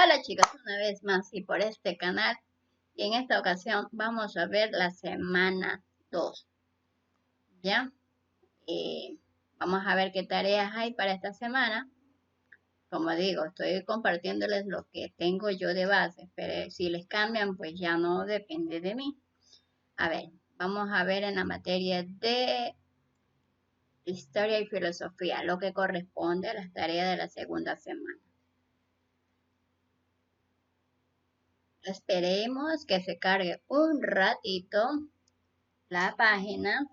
Hola chicos, una vez más y por este canal. Y en esta ocasión vamos a ver la semana 2. ¿Ya? Vamos a ver qué tareas hay para esta semana. Como digo, estoy compartiéndoles lo que tengo yo de base, pero si les cambian, pues ya no depende de mí. A ver, vamos a ver en la materia de Historia y Filosofía, lo que corresponde a las tareas de la segunda semana. Esperemos que se cargue un ratito la página.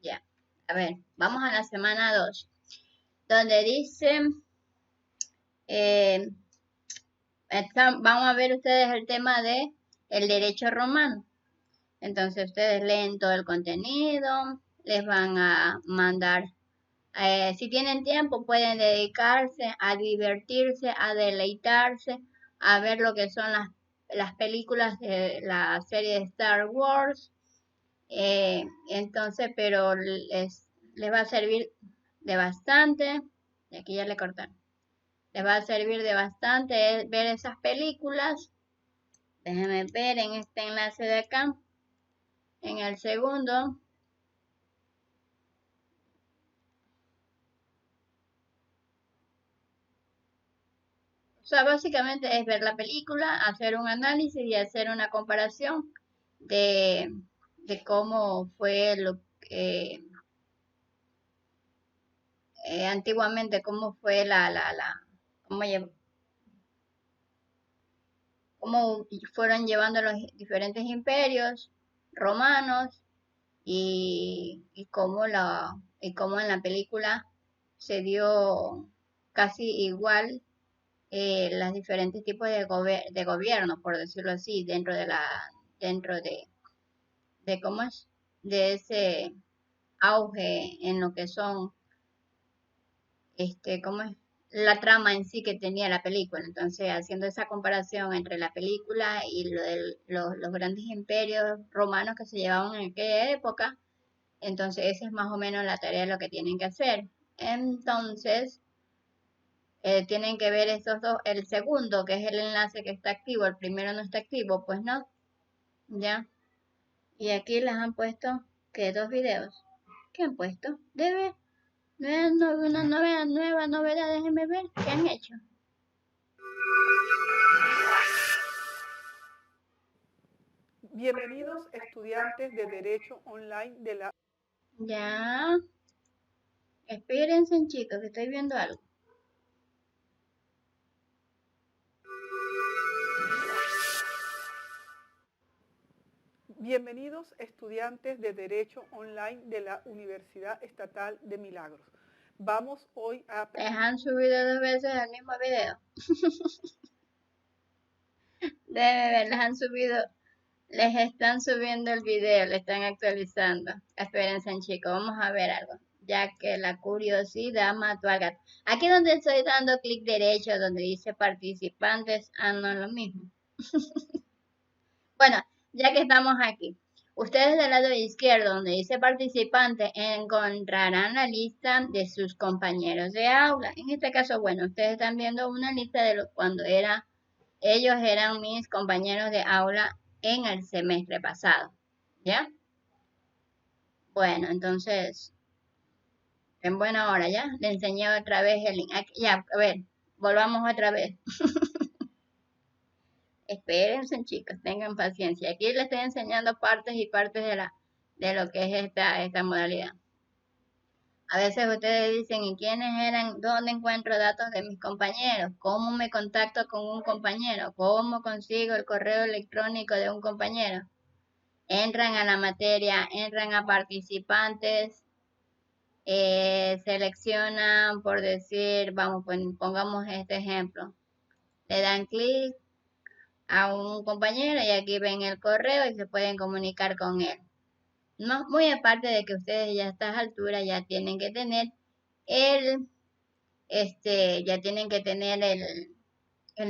Ya, a ver, vamos a la semana 2, donde dice, eh, vamos a ver ustedes el tema de el derecho romano. Entonces ustedes leen todo el contenido, les van a mandar, si tienen tiempo pueden dedicarse a divertirse, a deleitarse, a ver lo que son las películas de la serie de Star Wars. Entonces, pero les va a servir de bastante. Y aquí ya le cortaron. Les va a servir de bastante ver esas películas. Déjenme ver en este enlace de acá. En el segundo. O sea, básicamente es ver la película, hacer un análisis y hacer una comparación de, de cómo fue lo que antiguamente, cómo fue cómo, cómo fueron llevando los diferentes imperios romanos y y cómo en la película se dio casi igual los diferentes tipos de gobierno, por decirlo así, dentro de cómo es, de ese auge en lo que son, cómo es la trama en sí que tenía la película. Entonces, haciendo esa comparación entre la película y los grandes imperios romanos que se llevaban en aquella época, entonces esa es más o menos la tarea de lo que tienen que hacer. Entonces, tienen que ver esos dos, el segundo, que es el enlace que está activo, el primero no está activo, pues no, ya. Y aquí les han puesto, que dos videos. ¿Qué han puesto? Debe, una nueva novedad, déjenme ver, ¿qué han hecho? Bienvenidos estudiantes de Derecho Online de la... Ya, espérense chicos, que estoy viendo algo. Bienvenidos estudiantes de Derecho Online de la Universidad Estatal de Milagros. Vamos hoy a... Les han subido dos veces el mismo video. Debe ver, les están subiendo el video, le están actualizando. Espérense chicos, vamos a ver algo. Ya que la curiosidad mató al gato. Aquí donde estoy dando clic derecho, donde dice participantes, no es lo mismo. Bueno, ya que estamos aquí, ustedes del lado izquierdo, donde dice participante, encontrarán la lista de sus compañeros de aula. En este caso, bueno, ustedes están viendo una lista de cuando ellos eran mis compañeros de aula en el semestre pasado. ¿Ya? Bueno, entonces, en buena hora, ¿ya? Le enseñé otra vez el link. Ya, a ver, volvamos otra vez. Espérense, chicos, tengan paciencia. Aquí les estoy enseñando partes y partes de lo que es esta modalidad. A veces ustedes dicen, ¿y quiénes eran? ¿Dónde encuentro datos de mis compañeros? ¿Cómo me contacto con un compañero? ¿Cómo consigo el correo electrónico de un compañero? Entran a la materia, entran a participantes, seleccionan, por decir, vamos, pongamos este ejemplo. Le dan clic a un compañero y aquí ven el correo y se pueden comunicar con él. No, muy aparte de que ustedes ya a estas alturas ya tienen que tener el, ya tienen que tener el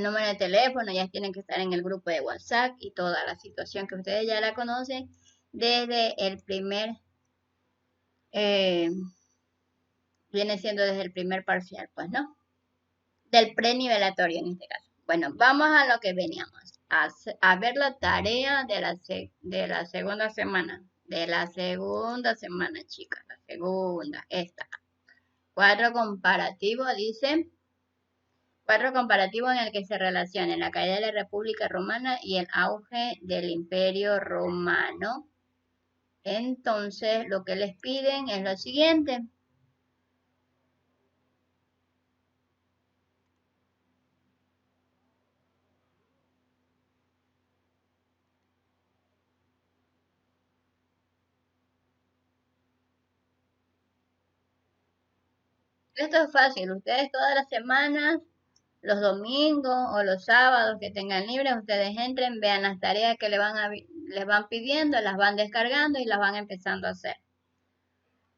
número de teléfono, ya tienen que estar en el grupo de WhatsApp y toda la situación que ustedes ya la conocen desde el primer, viene siendo desde el primer parcial, pues, ¿no? Del prenivelatorio en este caso. Bueno, vamos a lo que veníamos, a ver la tarea de la segunda semana. De la segunda semana, chicas, la segunda, esta. Cuadro comparativo, dice. Cuadro comparativo en el que se relacionan la caída de la República Romana y el auge del Imperio Romano. Entonces, lo que les piden es lo siguiente. Esto es fácil. Ustedes todas las semanas, los domingos o los sábados que tengan libres, ustedes entren, vean las tareas que les van pidiendo, las van descargando y las van empezando a hacer.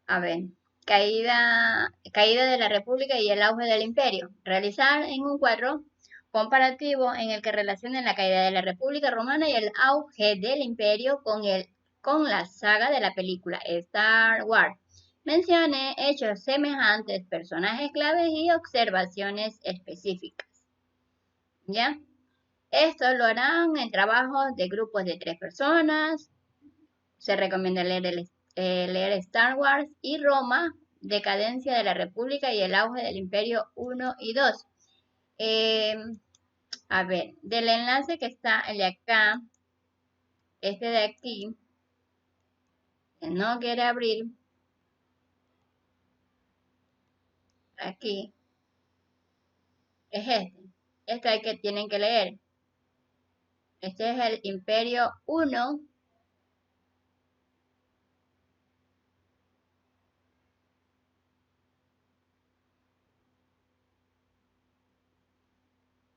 A ver, caída de la República y el auge del Imperio. Realizar en un cuadro comparativo en el que relacionen la caída de la República Romana y el auge del Imperio con la saga de la película Star Wars. Mencione hechos semejantes, personajes claves y observaciones específicas. ¿Ya? Esto lo harán en trabajos de grupos de 3 personas. Se recomienda leer Star Wars y Roma, Decadencia de la República y el auge del Imperio 1 y 2. A ver, del enlace que está el de acá, este de aquí, que no quiere abrir, aquí, es este. Este hay que tienen que leer. Este es el Imperio 1.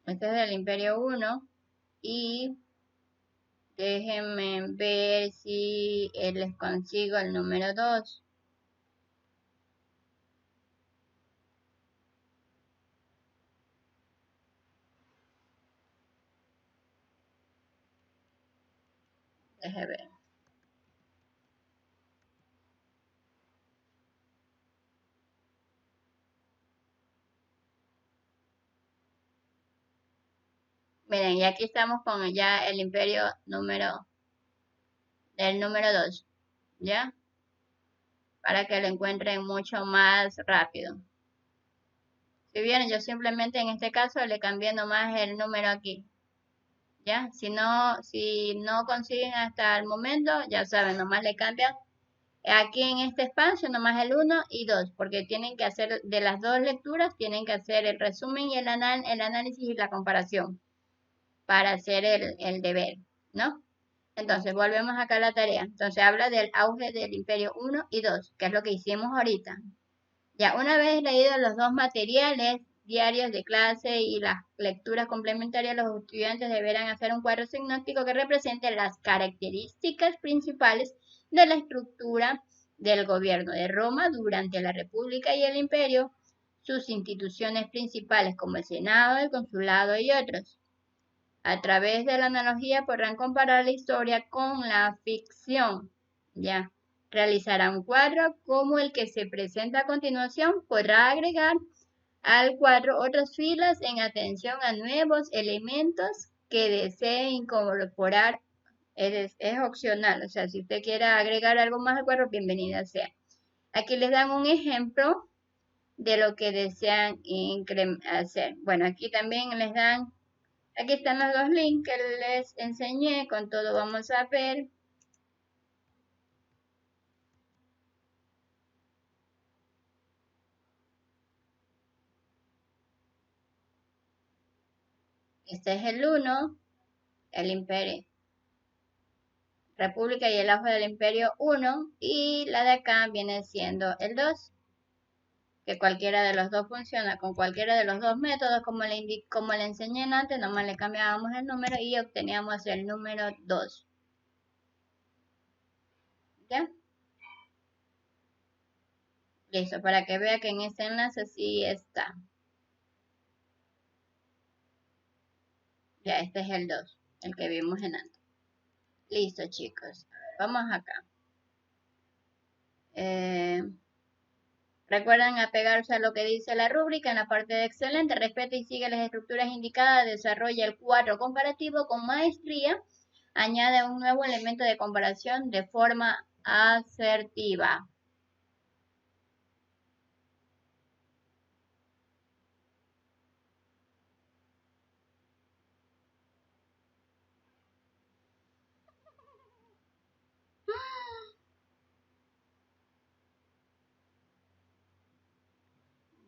Este es del Imperio 1 y déjenme ver si les consigo el número 2. Déjenme ver. Miren, y aquí estamos con ya el imperio el número 2, ¿ya? Para que lo encuentren mucho más rápido. Si bien yo simplemente en este caso le cambié nomás el número aquí, ¿ya? Si no consiguen hasta el momento, ya saben, nomás le cambian aquí en este espacio nomás el 1 y 2, porque tienen que hacer de las dos lecturas, tienen que hacer el resumen y el análisis y la comparación para hacer el deber, ¿no? Entonces, volvemos acá a la tarea. Entonces, habla del auge del Imperio 1 y 2, que es lo que hicimos ahorita. Ya una vez leídos los dos materiales diarios de clase y las lecturas complementarias, los estudiantes deberán hacer un cuadro sinóptico que represente las características principales de la estructura del gobierno de Roma durante la República y el Imperio, sus instituciones principales como el Senado, el Consulado y otros. A través de la analogía podrán comparar la historia con la ficción. Ya. Realizará un cuadro como el que se presenta a continuación. Podrá agregar al cuadro otras filas en atención a nuevos elementos que desee incorporar. Es opcional. O sea, si usted quiere agregar algo más al cuadro, bienvenida sea. Aquí les dan un ejemplo de lo que desean hacer. Bueno, aquí también les dan. Aquí están los dos links que les enseñé, con todo vamos a ver. Este es el 1, el imperio. República y el auge del imperio 1, y la de acá viene siendo el 2, que cualquiera de los dos funciona con cualquiera de los dos métodos, como le enseñé antes, nomás le cambiábamos el número y obteníamos el número 2. ¿Ya? Listo, para que vea que en este enlace sí está. Ya, este es el 2, el que vimos en antes. Listo, chicos. A ver, vamos acá. Recuerden apegarse a lo que dice la rúbrica en la parte de excelente. Respeta y sigue las estructuras indicadas. Desarrolla el cuadro comparativo con maestría. Añade un nuevo elemento de comparación de forma asertiva.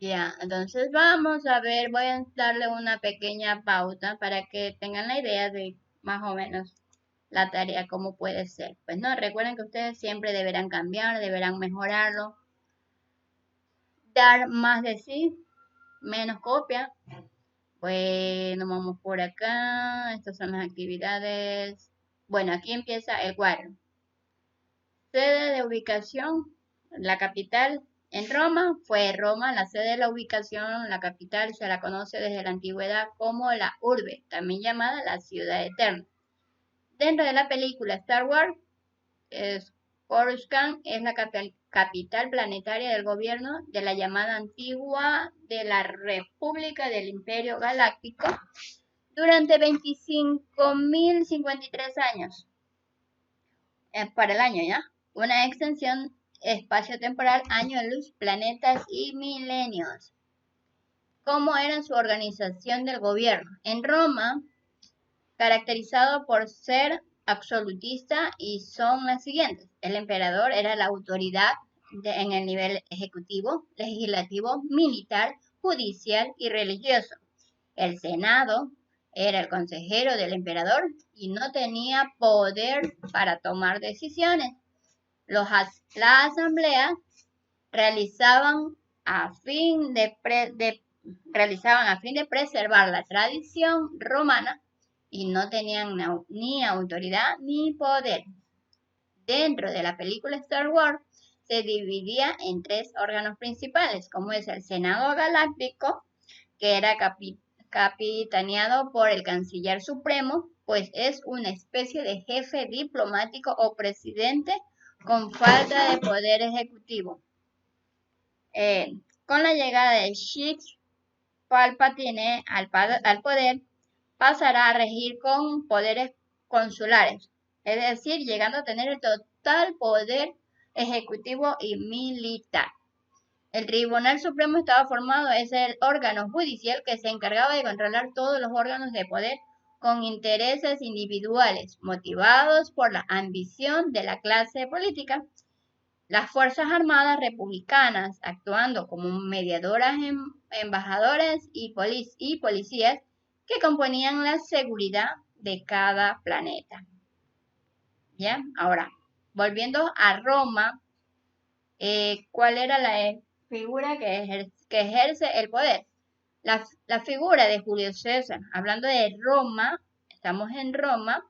Ya, entonces vamos a ver, voy a darle una pequeña pauta para que tengan la idea de más o menos la tarea, cómo puede ser. Pues no, recuerden que ustedes siempre deberán cambiar, deberán mejorarlo, dar más de sí, menos copia. Bueno, vamos por acá, estas son las actividades. Bueno, aquí empieza el cuadro. Sede de ubicación, la capital. En Roma, fue Roma la sede de la ubicación, la capital se la conoce desde la antigüedad como la urbe, también llamada la ciudad eterna. Dentro de la película Star Wars, Coruscant es la capital planetaria del gobierno de la llamada antigua de la República del Imperio Galáctico durante 25.053 años. Para el año, ¿ya? Una extensión espacio-temporal, año luz, planetas y milenios. ¿Cómo era su organización del gobierno? En Roma, caracterizado por ser absolutista, y son las siguientes. El emperador era la autoridad en el nivel ejecutivo, legislativo, militar, judicial y religioso. El Senado era el consejero del emperador y no tenía poder para tomar decisiones. La asamblea realizaban a fin de preservar la tradición romana y no tenían ni autoridad ni poder. Dentro de la película Star Wars se dividía en 3 órganos principales, como es el Senado Galáctico, que era capitaneado por el Canciller Supremo, pues es una especie de jefe diplomático o presidente con falta de poder ejecutivo. Con la llegada de Sheik Palpatine al poder, pasará a regir con poderes consulares, es decir, llegando a tener el total poder ejecutivo y militar. El Tribunal Supremo estaba formado, es el órgano judicial que se encargaba de controlar todos los órganos de poder con intereses individuales motivados por la ambición de la clase política. Las Fuerzas Armadas republicanas, actuando como mediadoras, embajadores y policías que componían la seguridad de cada planeta. ¿Ya? Ahora, volviendo a Roma, ¿cuál era la figura que ejerce el poder? La figura de Julio César. Hablando de Roma, estamos en Roma,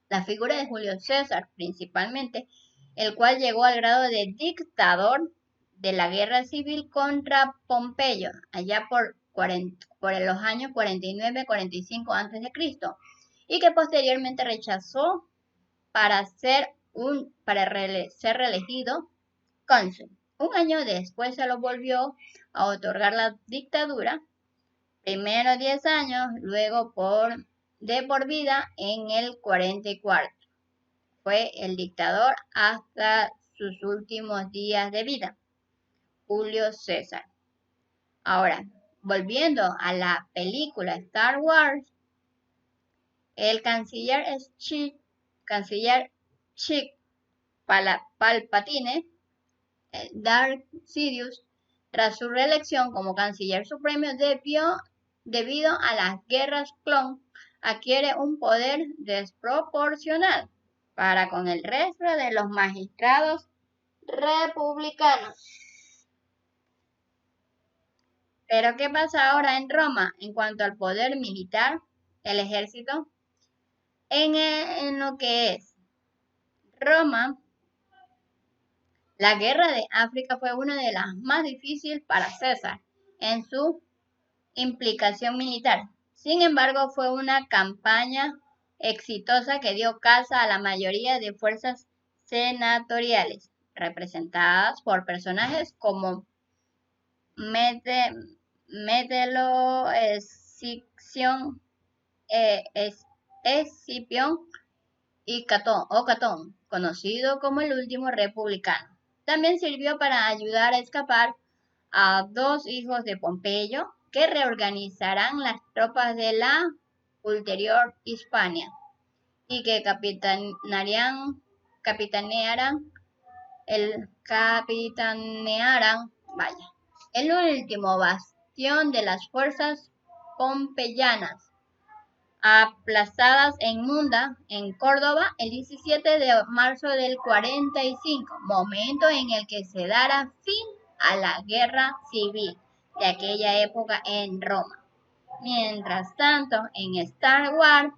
la figura de Julio César principalmente, el cual llegó al grado de dictador de la guerra civil contra Pompeyo, allá por los años 49-45 a.C., y que posteriormente rechazó para ser reelegido cónsul. Un año después se lo volvió a otorgar la dictadura, primero 10 años, luego de por vida en el 44. Fue el dictador hasta sus últimos días de vida, Julio César. Ahora, volviendo a la película Star Wars, el canciller Chick Palpatine, Darth Sidious, tras su reelección como canciller supremo, debió debido a las guerras clon, adquiere un poder desproporcional para con el resto de los magistrados republicanos. Pero ¿qué pasa ahora en Roma en cuanto al poder militar, el ejército? En lo que es Roma, la guerra de África fue una de las más difíciles para César en su implicación militar. Sin embargo, fue una campaña exitosa que dio caza a la mayoría de fuerzas senatoriales, representadas por personajes como Metelo, Escipión y Catón, conocido como el último republicano. También sirvió para ayudar a escapar a dos hijos de Pompeyo, que reorganizarán las tropas de la ulterior Hispania y que capitanearán el último bastión de las fuerzas pompeyanas, aplazadas en Munda, en Córdoba, el 17 de marzo del 45, momento en el que se dará fin a la guerra civil de aquella época en Roma. Mientras tanto, en Star Wars,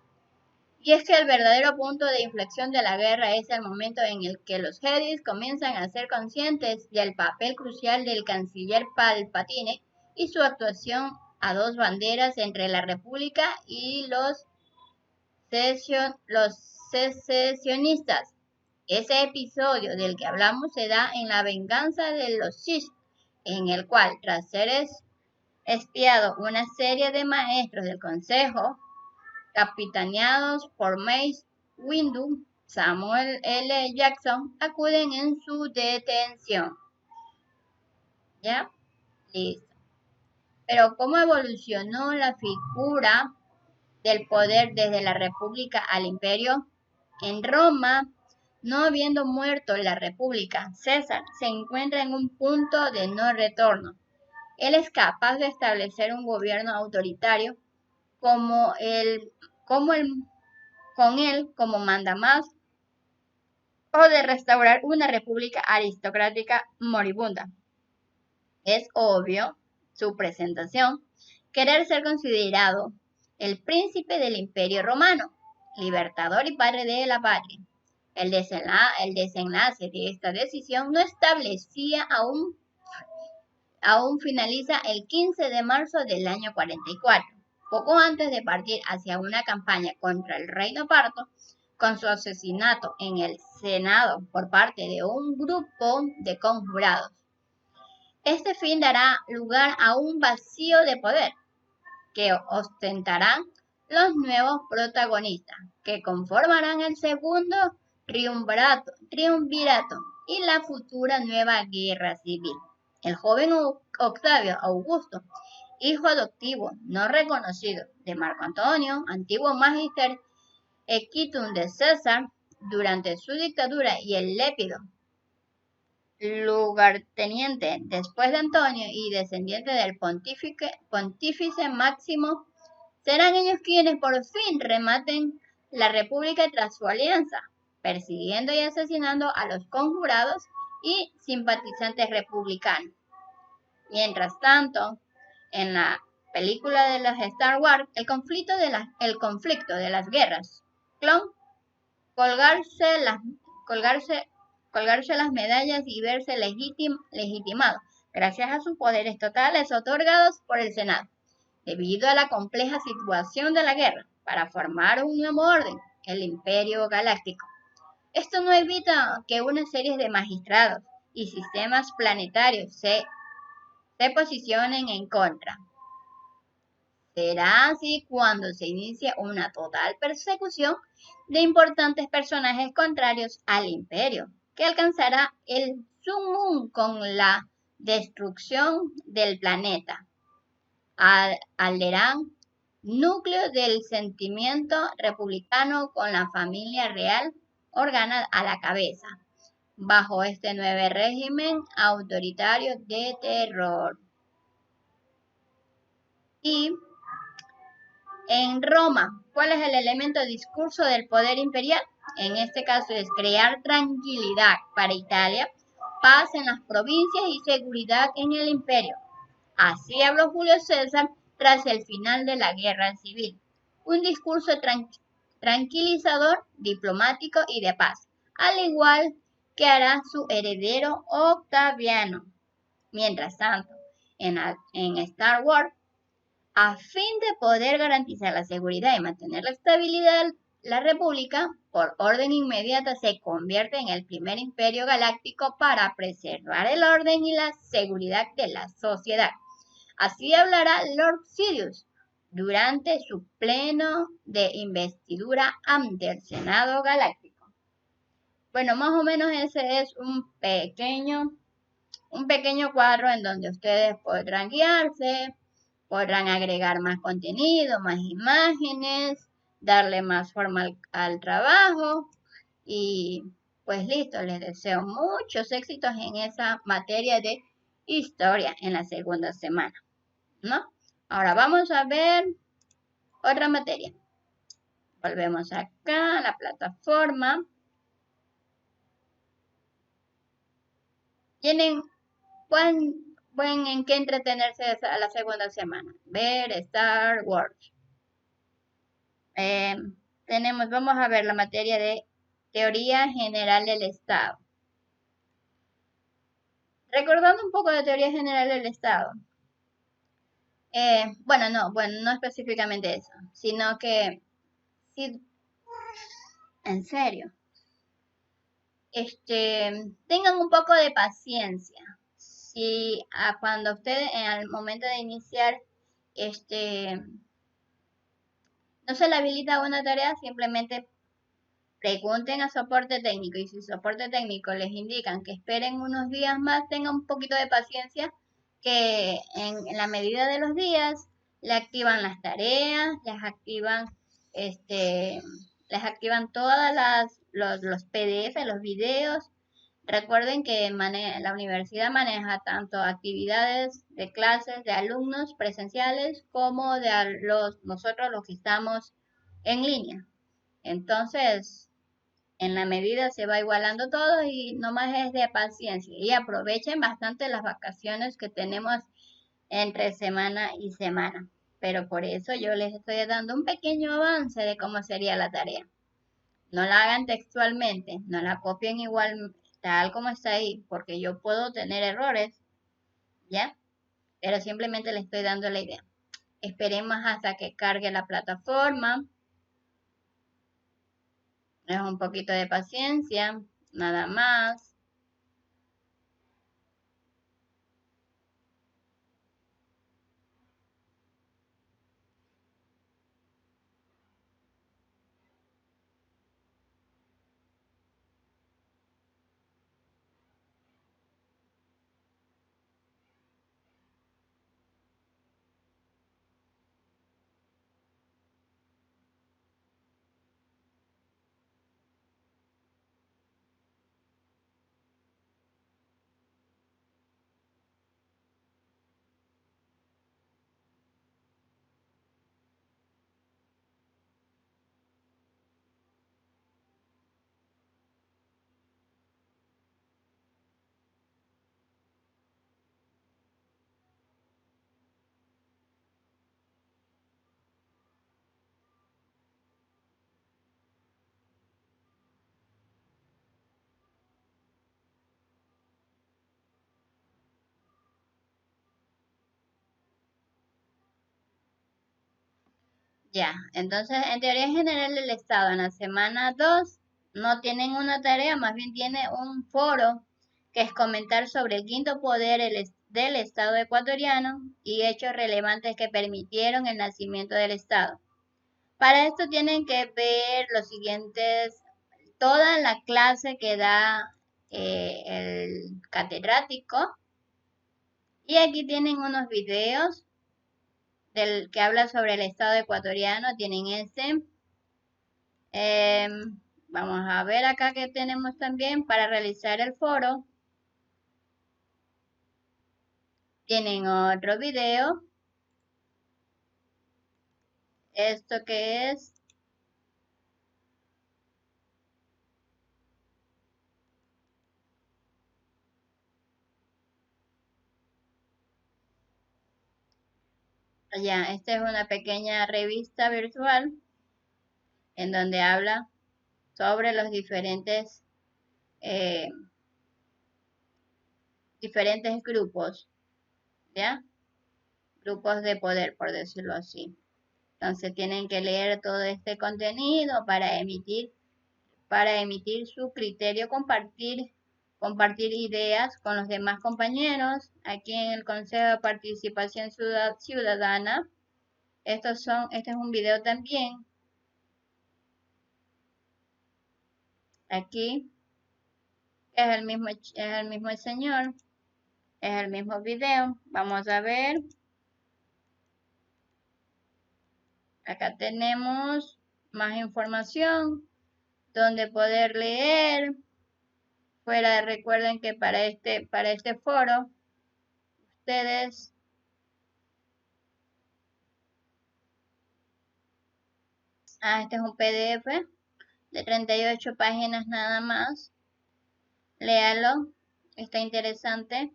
y es que el verdadero punto de inflexión de la guerra es el momento en el que los Jedi comienzan a ser conscientes del papel crucial del canciller Palpatine y su actuación a dos banderas entre la República y los secesionistas. Ese episodio del que hablamos se da en La venganza de los Sith, en el cual, tras ser espiado una serie de maestros del Consejo, capitaneados por Mace Windu, Samuel L. Jackson, acuden en su detención. ¿Ya? Listo. Pero ¿cómo evolucionó la figura del poder desde la República al Imperio? En Roma, no habiendo muerto la República, César se encuentra en un punto de no retorno. Él es capaz de establecer un gobierno autoritario con él como mandamás, o de restaurar una república aristocrática moribunda. Es obvio su presentación querer ser considerado el príncipe del Imperio Romano, libertador y padre de la patria. El desenlace de esta decisión no establecía aún finaliza el 15 de marzo del año 44, poco antes de partir hacia una campaña contra el reino parto, con su asesinato en el Senado por parte de un grupo de conjurados. Este fin dará lugar a un vacío de poder que ostentarán los nuevos protagonistas, que conformarán el segundo triunvirato y la futura nueva guerra civil. El joven Octavio Augusto, hijo adoptivo no reconocido de Marco Antonio, antiguo magister equitum de César durante su dictadura, y el lépido lugarteniente después de Antonio y descendiente del pontífice Máximo, serán ellos quienes por fin rematen la república tras su alianza, persiguiendo y asesinando a los conjurados y simpatizantes republicanos. Mientras tanto, en la película de los Star Wars, el conflicto de las guerras clon, colgarse las medallas y verse legitimado gracias a sus poderes totales otorgados por el Senado, debido a la compleja situación de la guerra, para formar un nuevo orden, el Imperio Galáctico. Esto no evita que una serie de magistrados y sistemas planetarios se posicionen en contra. Será así cuando se inicia una total persecución de importantes personajes contrarios al imperio, que alcanzará el sumum con la destrucción del planeta. Alderán, núcleo del sentimiento republicano con la familia real organa a la cabeza, bajo este nuevo régimen autoritario de terror. Y En Roma, ¿cuál es el elemento discurso del poder imperial? En este caso es crear tranquilidad para Italia, paz en las provincias y seguridad en el imperio. Así habló Julio César tras el final de la guerra civil. Un discurso tranquilizador, diplomático y de paz, al igual que hará su heredero Octaviano. Mientras tanto, en Star Wars, a fin de poder garantizar la seguridad y mantener la estabilidad, la República, por orden inmediata, se convierte en el primer imperio galáctico para preservar el orden y la seguridad de la sociedad. Así hablará Lord Sidious durante su pleno de investidura ante el Senado Galáctico. Bueno, más o menos ese es un pequeño cuadro en donde ustedes podrán guiarse, podrán agregar más contenido, más imágenes, darle más forma al trabajo y pues listo, les deseo muchos éxitos en esa materia de historia en la segunda semana, ¿no? Ahora vamos a ver otra materia. Volvemos acá a la plataforma. Pueden en qué entretenerse a la segunda semana. Ver Star Wars. Vamos a ver la materia de teoría general del Estado. Recordando un poco de teoría general del Estado. Bueno, no específicamente eso, sino que, sí, en serio, tengan un poco de paciencia. Si cuando ustedes, al momento de iniciar, no se le habilita una tarea, simplemente pregunten a soporte técnico y si soporte técnico les indican que esperen unos días más, tengan un poquito de paciencia que en la medida de los días le activan las tareas, les activan todas los PDF, los videos. Recuerden que la universidad maneja tanto actividades de clases de alumnos presenciales como de nosotros los que estamos en línea. Entonces, en la medida se va igualando todo y nomás es de paciencia. Y aprovechen bastante las vacaciones que tenemos entre semana y semana. Pero por eso yo les estoy dando un pequeño avance de cómo sería la tarea. No la hagan textualmente, no la copien igual tal como está ahí, porque yo puedo tener errores, ¿ya? Pero simplemente les estoy dando la idea. Esperemos hasta que cargue la plataforma. Es un poquito de paciencia, nada más. Ya, entonces en teoría general del Estado, en la semana 2 no tienen una tarea, más bien tiene un foro que es comentar sobre el quinto poder del Estado ecuatoriano y hechos relevantes que permitieron el nacimiento del Estado. Para esto tienen que ver los siguientes, toda la clase que da el catedrático y aquí tienen unos videos del que habla sobre el Estado ecuatoriano, tienen ese. Vamos a ver acá que tenemos también para realizar el foro. Tienen otro video. ¿Esto qué es? Ya, esta es una pequeña revista virtual en donde habla sobre los eh, diferentes grupos, ¿ya? Grupos de poder, por decirlo así. Entonces tienen que leer todo este contenido para emitir su criterio, compartir ideas con los demás compañeros. Aquí en el Consejo de Participación Ciudadana, este es un video también. Aquí es el mismo señor, es el mismo video. Vamos a ver. Acá tenemos más información donde poder leer. Recuerden que para este foro, ustedes este es un PDF de 38 páginas nada más. Léalo, está interesante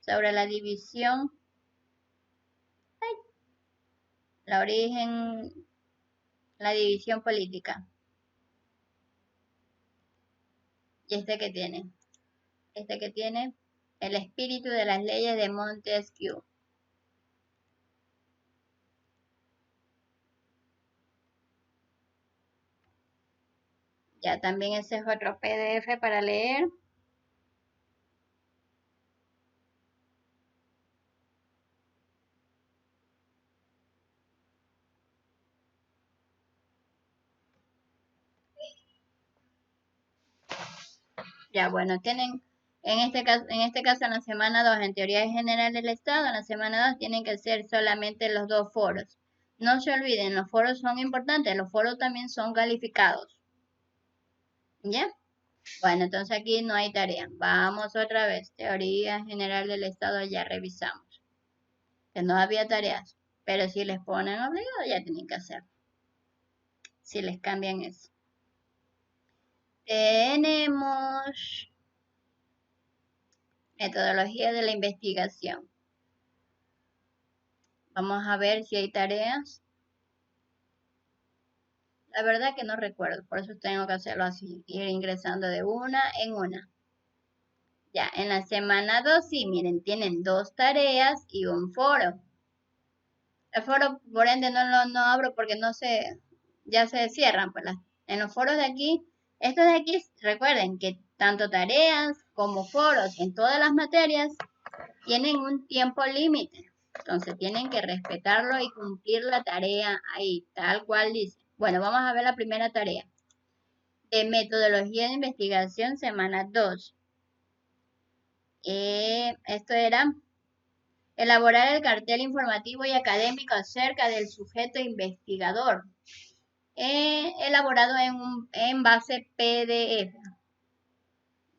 sobre la división, la división política. Y este que tiene el espíritu de las leyes de Montesquieu. Ya también ese es otro PDF para leer. Ya, bueno, tienen, en este caso en la semana 2, en teoría general del Estado, en la semana 2 tienen que ser solamente los 2 foros. No se olviden, los foros son importantes, los foros también son calificados. ¿Ya? Bueno, entonces aquí no hay tarea. Vamos otra vez. Teoría general del Estado ya revisamos. Que no había tareas. Pero si les ponen obligado ya tienen que hacer. Si les cambian eso. Tenemos metodología de la investigación. Vamos a ver si hay tareas. La verdad que no recuerdo, por eso tengo que hacerlo así, ir ingresando de una en una. Ya, en la semana 2, sí, miren, tienen 2 tareas y un foro. El foro, por ende, no abro porque ya se cierran. Pues en los foros de aquí, estos de aquí, recuerden que tanto tareas como foros en todas las materias tienen un tiempo límite. Entonces tienen que respetarlo y cumplir la tarea ahí, tal cual dice. Bueno, vamos a ver la primera tarea. De metodología de investigación, semana 2. Esto era elaborar el cartel informativo y académico acerca del sujeto investigador. Elaborado en base PDF.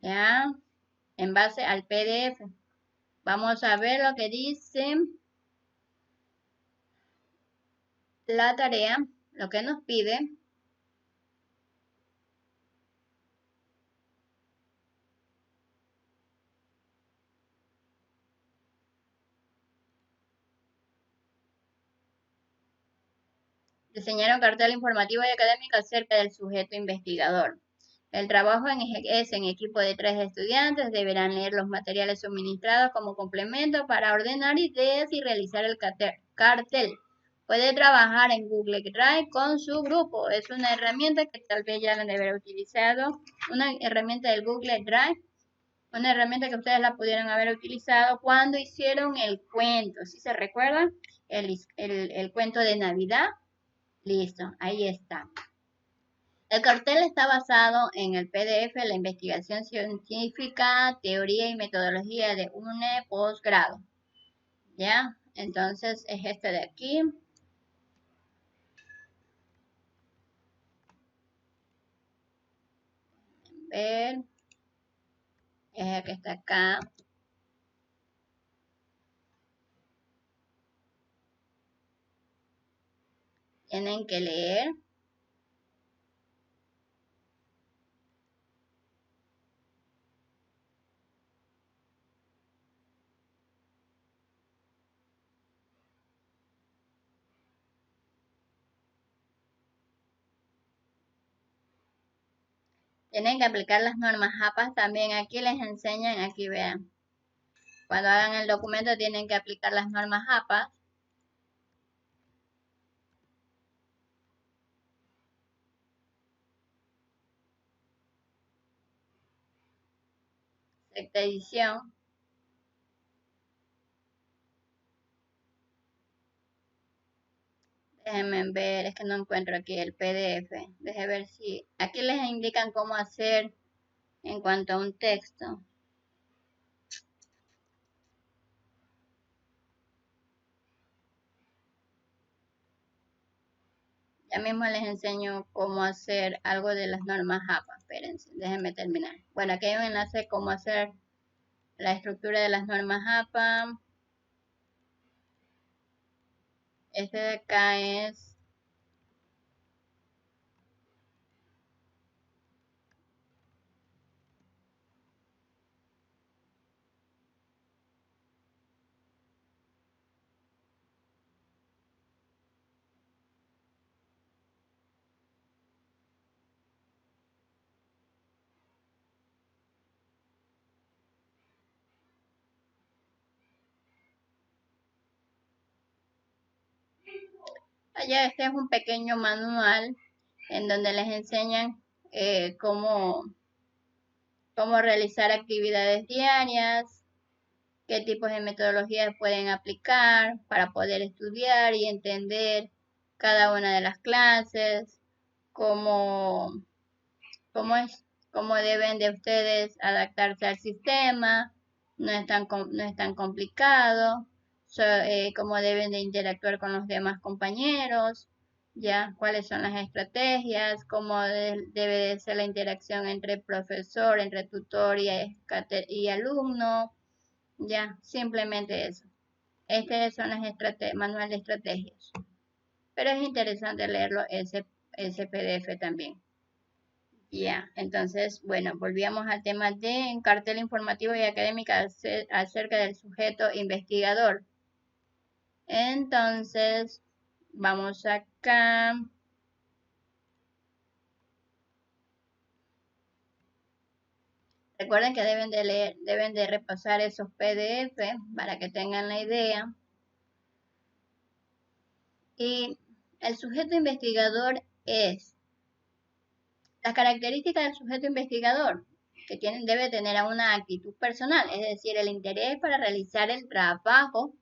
¿Ya? En base al PDF. Vamos a ver lo que dice la tarea, lo que nos pide. Diseñar un cartel informativo y académico acerca del sujeto investigador. El trabajo es en equipo de 3 estudiantes. Deberán leer los materiales suministrados como complemento para ordenar ideas y realizar el cartel. Puede trabajar en Google Drive con su grupo. Es una herramienta que tal vez ya la han de haber utilizado. Una herramienta del Google Drive. Una herramienta que ustedes la pudieron haber utilizado cuando hicieron el cuento. ¿Sí se recuerdan? El cuento de Navidad. Listo, ahí está. El cartel está basado en el PDF La investigación científica, teoría y metodología de un posgrado. ¿Ya? Entonces es este de aquí. Ver. Es el que está acá. Tienen que leer. Tienen que aplicar las normas APA. También aquí les enseñan, aquí vean. Cuando hagan el documento tienen que aplicar las normas APA. Sexta edición. Déjenme ver, es que no encuentro aquí el PDF. Déjenme ver si... Aquí les indican cómo hacer en cuanto a un texto. Ya mismo les enseño cómo hacer algo de las normas APA. Espérense, déjenme terminar. Bueno, aquí hay un enlace de cómo hacer la estructura de las normas APA. Este de acá es... Allá este es un pequeño manual en donde les enseñan cómo realizar actividades diarias, qué tipos de metodologías pueden aplicar para poder estudiar y entender cada una de las clases, cómo, cómo deben de ustedes adaptarse al sistema, no es tan complicado, cómo deben de interactuar con los demás compañeros, ya, cuáles son las estrategias, cómo debe de ser la interacción entre profesor, entre tutor y alumno, ya, simplemente eso. Este son las manual de estrategias. Pero es interesante leerlo ese PDF también. Ya, entonces, bueno, volvíamos al tema de cartel informativo y académica acerca del sujeto investigador. Entonces, vamos acá. Recuerden que deben de leer, deben de repasar esos PDF para que tengan la idea. Y el sujeto investigador es las características del sujeto investigador, que debe tener una actitud personal, es decir, el interés para realizar el trabajo,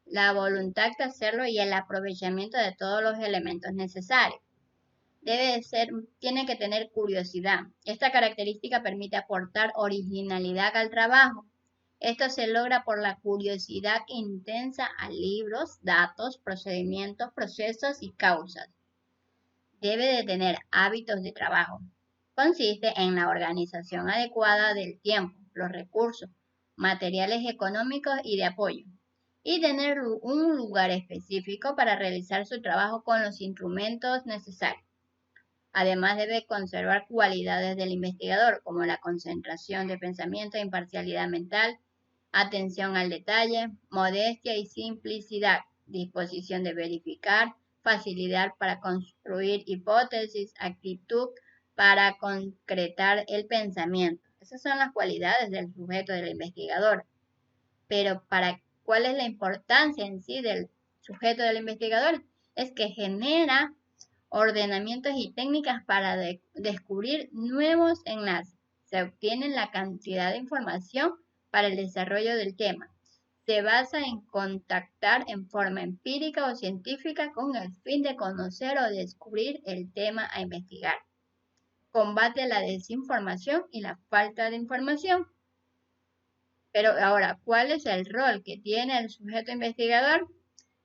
la voluntad de hacerlo y el aprovechamiento de todos los elementos necesarios. Tiene que tener curiosidad. Esta característica permite aportar originalidad al trabajo. Esto se logra por la curiosidad intensa a libros, datos, procedimientos, procesos y causas. Debe de tener hábitos de trabajo. Consiste en la organización adecuada del tiempo, los recursos, materiales económicos y de apoyo, y tener un lugar específico para realizar su trabajo con los instrumentos necesarios. Además debe conservar cualidades del investigador como la concentración de pensamiento, imparcialidad mental, atención al detalle, modestia y simplicidad, disposición de verificar, facilidad para construir hipótesis, actitud para concretar el pensamiento. Esas son las cualidades del sujeto del investigador. Pero ¿cuál es la importancia en sí del sujeto del investigador? Es que genera ordenamientos y técnicas para descubrir nuevos enlaces. Se obtiene la cantidad de información para el desarrollo del tema. Se basa en contactar en forma empírica o científica con el fin de conocer o descubrir el tema a investigar. Combate la desinformación y la falta de información. Pero ahora, ¿cuál es el rol que tiene el sujeto investigador?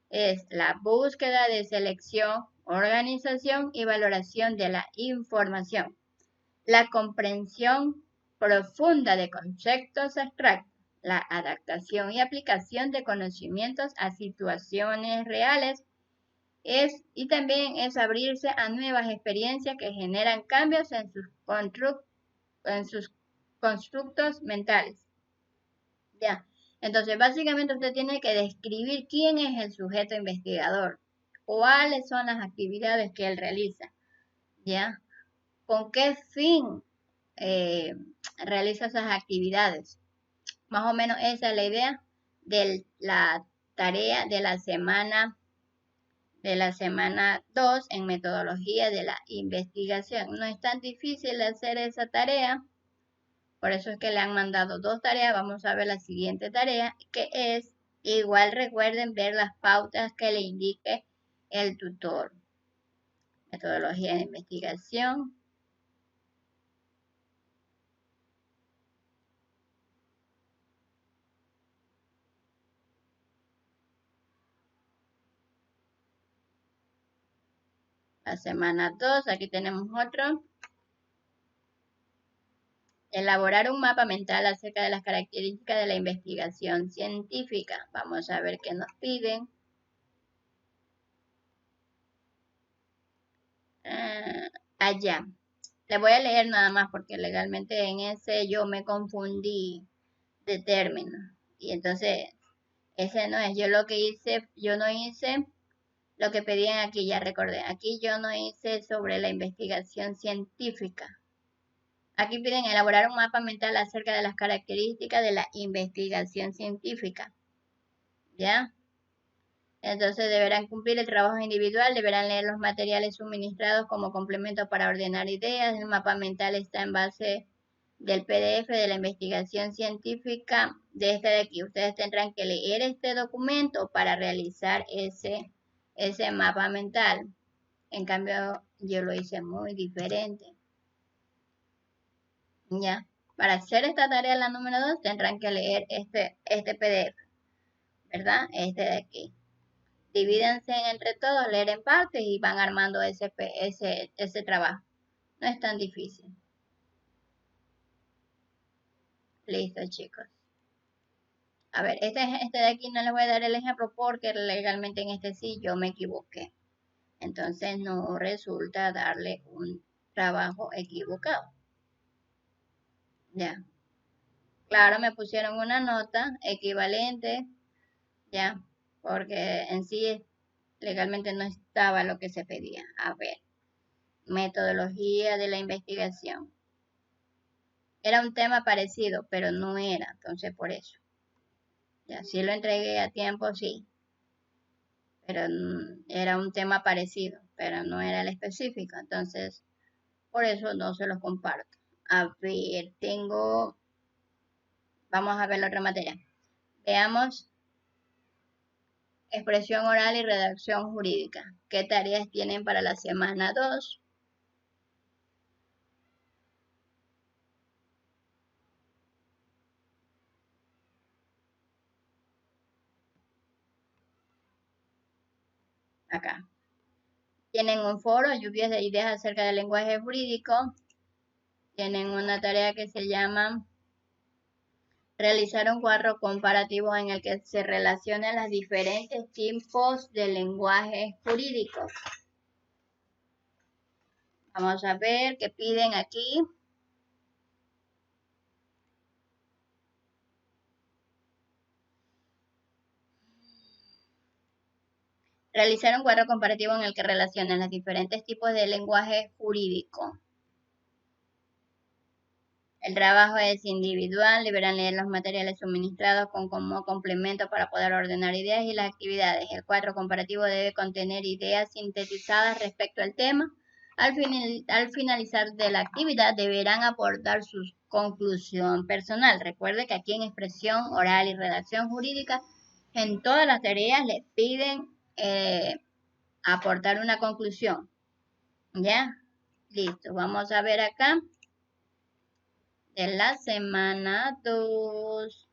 Es la búsqueda de selección, organización y valoración de la información, la comprensión profunda de conceptos abstractos, la adaptación y aplicación de conocimientos a situaciones reales, y también es abrirse a nuevas experiencias que generan cambios en sus constructos mentales. Ya. Entonces, básicamente usted tiene que describir quién es el sujeto investigador, cuáles son las actividades que él realiza, ¿ya? ¿Con qué fin realiza esas actividades? Más o menos esa es la idea de la tarea de la semana 2 en metodología de la investigación. No es tan difícil hacer esa tarea, por eso es que le han mandado 2 tareas. Vamos a ver la siguiente tarea, que es, igual recuerden ver las pautas que le indique el tutor. Metodología de investigación. La semana 2, aquí tenemos otro. Elaborar un mapa mental acerca de las características de la investigación científica. Vamos a ver qué nos piden. Allá. Le voy a leer nada más porque legalmente en ese yo me confundí de término. Y entonces, ese no es. Yo lo que hice, yo no hice lo que pedían aquí, ya recordé. Aquí yo no hice sobre la investigación científica. Aquí piden elaborar un mapa mental acerca de las características de la investigación científica. ¿Ya? Entonces deberán cumplir el trabajo individual, deberán leer los materiales suministrados como complemento para ordenar ideas. El mapa mental está en base del PDF de la investigación científica de este de aquí. Ustedes tendrán que leer este documento para realizar ese mapa mental. En cambio, yo lo hice muy diferente. Ya, para hacer esta tarea, la número 2, tendrán que leer este PDF, ¿verdad? Este de aquí. Divídense entre todos, leer en partes y van armando ese trabajo. No es tan difícil. Listo, chicos. A ver, este de aquí no les voy a dar el ejemplo porque legalmente en este sí yo me equivoqué. Entonces no resulta darle un trabajo equivocado. Ya. Claro, me pusieron una nota equivalente, ya, porque en sí legalmente no estaba lo que se pedía. A ver, metodología de la investigación. Era un tema parecido, pero no era, entonces por eso. Ya, sí lo entregué a tiempo, sí, pero era un tema parecido, pero no era el específico, entonces por eso no se los comparto. A ver, vamos a ver la otra materia. Veamos expresión oral y redacción jurídica. ¿Qué tareas tienen para la semana 2? Acá. Tienen un foro, lluvias de ideas acerca del lenguaje jurídico. Tienen una tarea que se llama realizar un cuadro comparativo en el que se relacionan los diferentes tipos de lenguaje jurídico. Vamos a ver qué piden aquí. Realizar un cuadro comparativo en el que relacionan los diferentes tipos de lenguaje jurídico. El trabajo es individual, deberán leer los materiales suministrados como complemento para poder ordenar ideas y las actividades. El cuadro comparativo debe contener ideas sintetizadas respecto al tema. Al finalizar de la actividad deberán aportar su conclusión personal. Recuerde que aquí en expresión oral y redacción jurídica, en todas las tareas les piden aportar una conclusión. ¿Ya? Listo. Vamos a ver acá de la semana 2.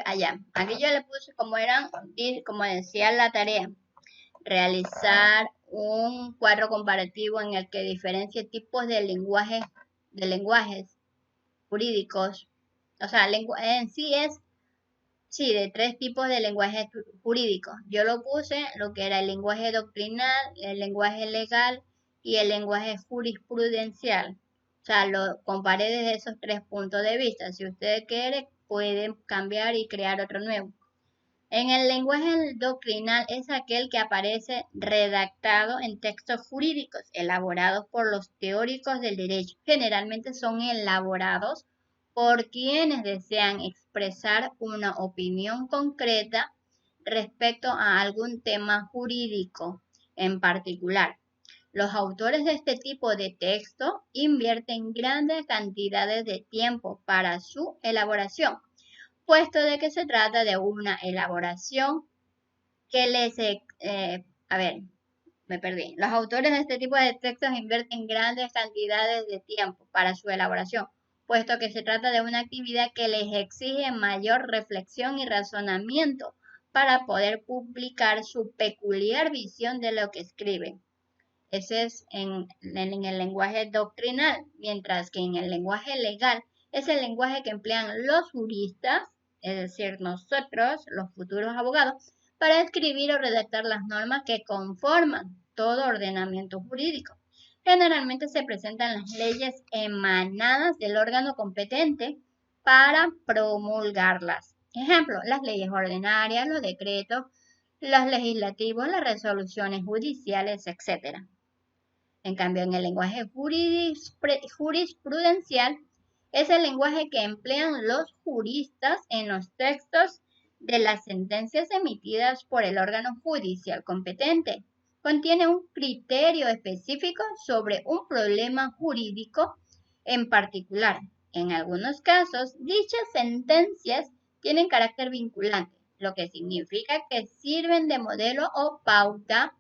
allá. Aquí yo le puse como decía la tarea, realizar un cuadro comparativo en el que diferencie tipos de lenguajes jurídicos. O sea, en sí de 3 tipos de lenguajes jurídicos. Yo lo puse lo que era el lenguaje doctrinal, el lenguaje legal y el lenguaje jurisprudencial. O sea, lo comparé desde esos 3 puntos de vista. Si ustedes quieren, pueden cambiar y crear otro nuevo. En el lenguaje doctrinal es aquel que aparece redactado en textos jurídicos elaborados por los teóricos del derecho. Generalmente son elaborados por quienes desean expresar una opinión concreta respecto a algún tema jurídico en particular. Los autores de este tipo de texto invierten grandes cantidades de tiempo para su elaboración, puesto de que se trata de una elaboración que Los autores de este tipo de textos invierten grandes cantidades de tiempo para su elaboración, puesto que se trata de una actividad que les exige mayor reflexión y razonamiento para poder publicar su peculiar visión de lo que escriben. Ese es en el lenguaje doctrinal, mientras que en el lenguaje legal es el lenguaje que emplean los juristas, es decir, nosotros, los futuros abogados, para escribir o redactar las normas que conforman todo ordenamiento jurídico. Generalmente se presentan las leyes emanadas del órgano competente para promulgarlas. Ejemplo, las leyes ordinarias, los decretos, los legislativos, las resoluciones judiciales, etc. En cambio, en el lenguaje jurisprudencial es el lenguaje que emplean los juristas en los textos de las sentencias emitidas por el órgano judicial competente. Contiene un criterio específico sobre un problema jurídico en particular. En algunos casos, dichas sentencias tienen carácter vinculante, lo que significa que sirven de modelo o pauta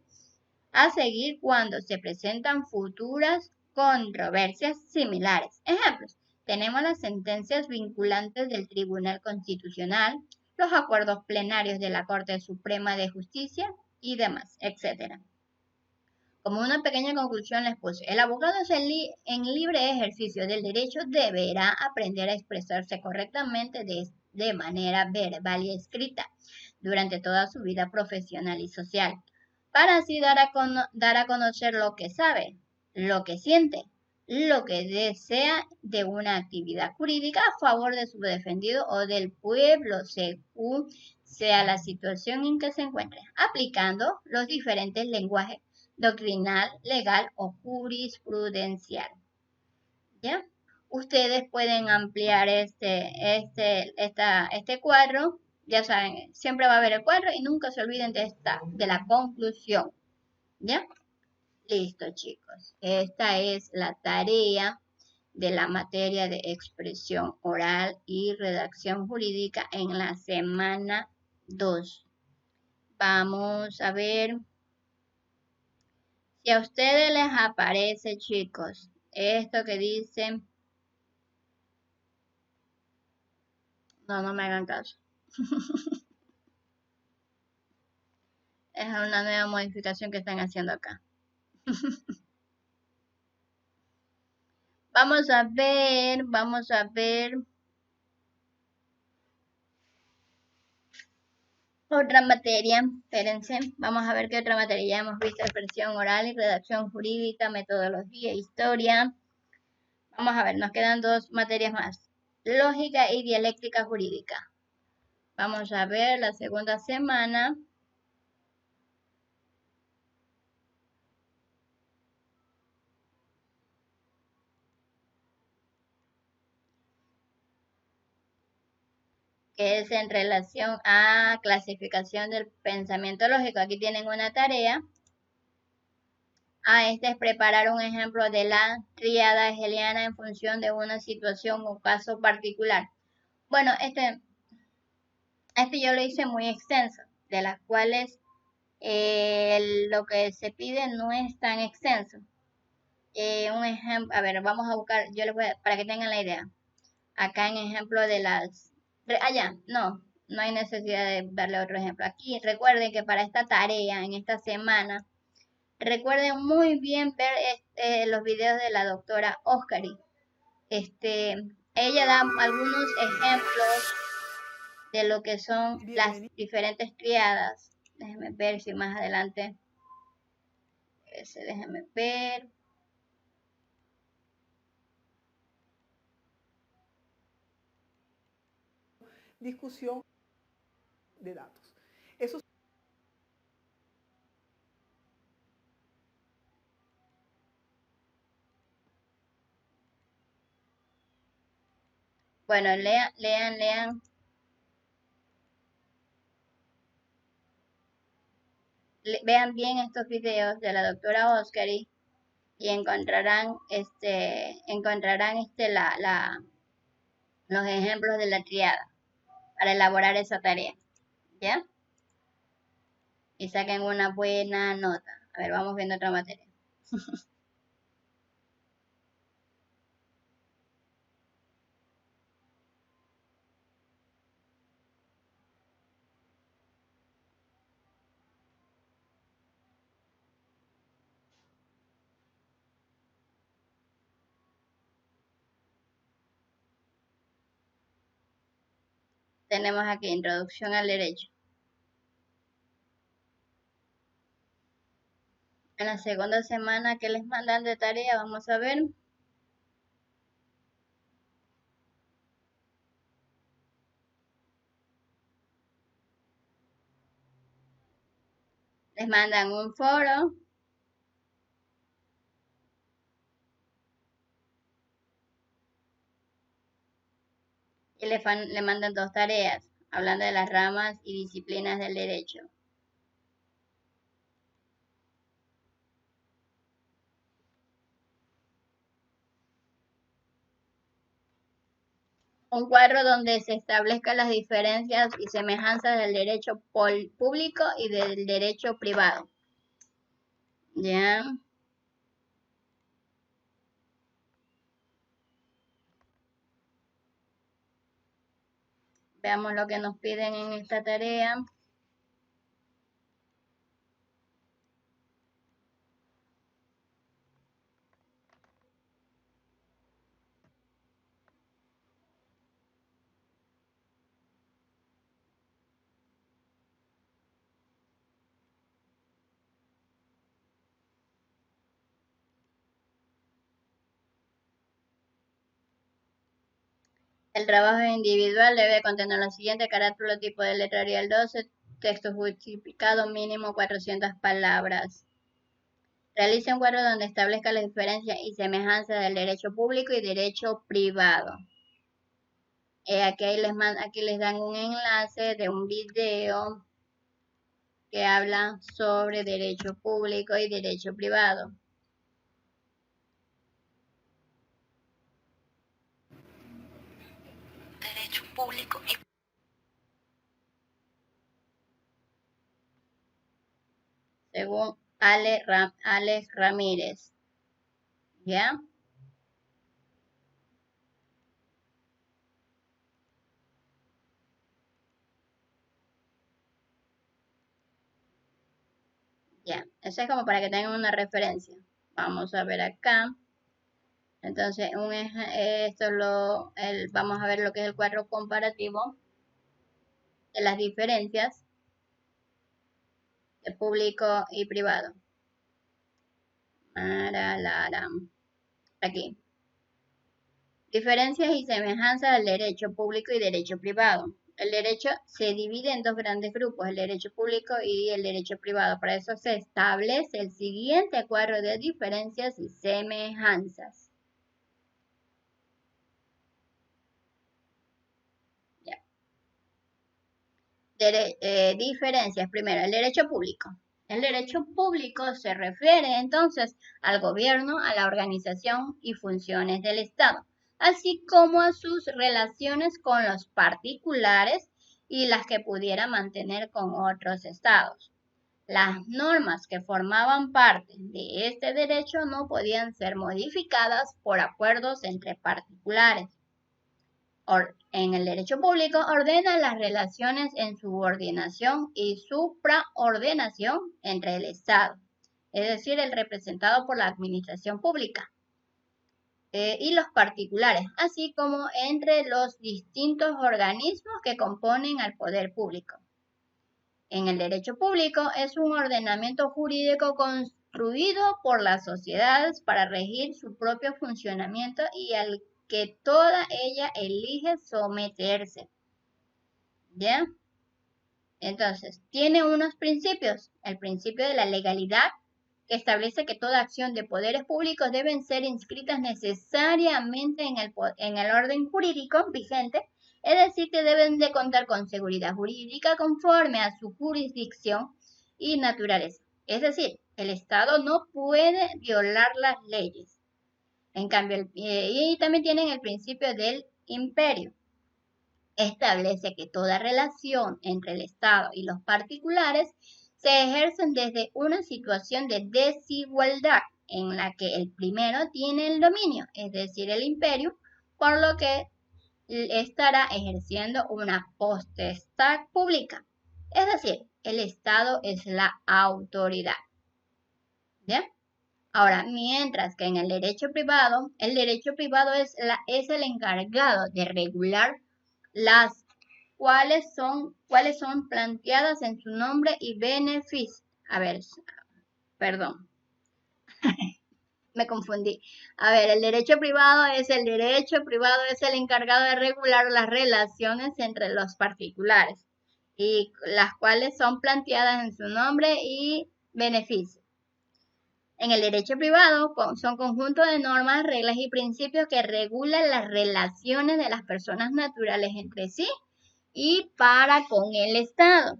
a seguir cuando se presentan futuras controversias similares. Ejemplos: tenemos las sentencias vinculantes del Tribunal Constitucional, los acuerdos plenarios de la Corte Suprema de Justicia y demás, etc. Como una pequeña conclusión les puse, el abogado en libre ejercicio del derecho deberá aprender a expresarse correctamente de manera verbal y escrita durante toda su vida profesional y social, para así dar a conocer lo que sabe, lo que siente, lo que desea de una actividad jurídica a favor de su defendido o del pueblo, según sea la situación en que se encuentre, aplicando los diferentes lenguajes doctrinal, legal o jurisprudencial. ¿Ya? Ustedes pueden ampliar este cuadro. Ya saben, siempre va a haber el cuadro y nunca se olviden de la conclusión. ¿Ya? Listo, chicos. Esta es la tarea de la materia de expresión oral y redacción jurídica en la semana 2. Vamos a ver si a ustedes les aparece, chicos, esto que dice. No me hagan caso. Es una nueva modificación que están haciendo acá. Vamos a ver. Otra materia, espérense, vamos a ver qué otra materia. Ya hemos visto expresión oral y redacción jurídica, metodología, historia. Vamos a ver, nos quedan 2 materias más. Lógica y dialéctica jurídica. Vamos a ver la segunda semana. Que es en relación a clasificación del pensamiento lógico. Aquí tienen una tarea. Esta es preparar un ejemplo de la tríada hegeliana en función de una situación o caso particular. Bueno, este yo lo hice muy extenso, de las cuales lo que se pide no es tan extenso. Un ejemplo, a ver, vamos a buscar, para que tengan la idea. Acá en ejemplo de Allá, no hay necesidad de darle otro ejemplo. Aquí recuerden que para esta tarea, en esta semana, recuerden muy bien ver los videos de la doctora Oscari. Ella da algunos ejemplos de lo que son las Bienvenido. diferentes triadas. Déjenme ver si más adelante. Déjenme ver. Discusión de datos. Eso. Bueno, lean. Vean bien estos videos de la doctora Oscari y encontrarán los ejemplos de la triada para elaborar esa tarea, ¿ya? Y saquen una buena nota. A ver, vamos viendo otra materia. Tenemos aquí introducción al derecho. En la segunda semana que les mandan de tarea, vamos a ver. Les mandan un foro. Y le mandan 2 tareas, hablando de las ramas y disciplinas del derecho. Un cuadro donde se establezcan las diferencias y semejanzas del derecho público y del derecho privado. ¿Ya? Veamos lo que nos piden en esta tarea. El trabajo individual debe contener lo siguiente: carátula tipo de letra Arial 12, texto justificado mínimo 400 palabras. Realice un cuadro donde establezca la diferencia y semejanza del derecho público y derecho privado. Aquí les dan un enlace de un video que habla sobre derecho público y derecho privado. Derecho público y según Alex Ramírez. ¿Ya? Ya, eso es como para que tengan una referencia. Vamos a ver acá. Entonces, vamos a ver lo que es el cuadro comparativo de las diferencias de público y privado. Aquí. Diferencias y semejanzas del derecho público y derecho privado. El derecho se divide en 2 grandes grupos, el derecho público y el derecho privado. Para eso se establece el siguiente cuadro de diferencias y semejanzas. Ya. Diferencias. Primero, el derecho público. El derecho público se refiere entonces al gobierno, a la organización y funciones del Estado, así como a sus relaciones con los particulares y las que pudiera mantener con otros estados. Las normas que formaban parte de este derecho no podían ser modificadas por acuerdos entre particulares. en el derecho público ordena las relaciones en subordinación y supraordenación entre el Estado, es decir, el representado por la administración pública, y los particulares, así como entre los distintos organismos que componen al poder público. En el derecho público es un ordenamiento jurídico construido por las sociedades para regir su propio funcionamiento y al que toda ella elige someterse. ¿Ya? Entonces, tiene unos principios. El principio de la legalidad, que establece que toda acción de poderes públicos deben ser inscritas necesariamente en el orden jurídico vigente, es decir, que deben de contar con seguridad jurídica conforme a su jurisdicción y naturaleza. Es decir, el Estado no puede violar las leyes. En cambio, y también tienen el principio del imperio. Establece que toda relación entre el Estado y los particulares se ejercen desde una situación de desigualdad en la que el primero tiene el dominio, es decir, el imperio, por lo que estará ejerciendo una potestad pública. Es decir, el Estado es la autoridad. ¿Bien? Ahora, mientras que en el derecho privado es el encargado de regular las cuáles son planteadas en su nombre y beneficio. A ver, perdón, me confundí. A ver, el derecho privado es el encargado de regular las relaciones entre los particulares y las cuales son planteadas en su nombre y beneficio. En el derecho privado son conjuntos de normas, reglas y principios que regulan las relaciones de las personas naturales entre sí y para con el Estado.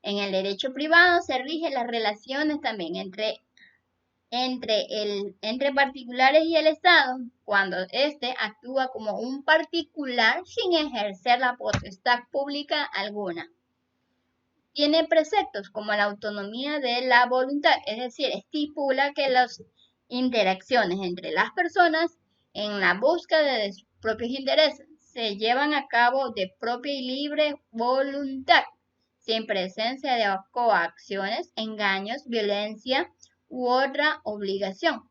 En el derecho privado se rigen las relaciones también entre particulares y el Estado, cuando éste actúa como un particular sin ejercer la potestad pública alguna. Tiene preceptos como la autonomía de la voluntad, es decir, estipula que las interacciones entre las personas en la búsqueda de sus propios intereses se llevan a cabo de propia y libre voluntad, sin presencia de coacciones, engaños, violencia u otra obligación.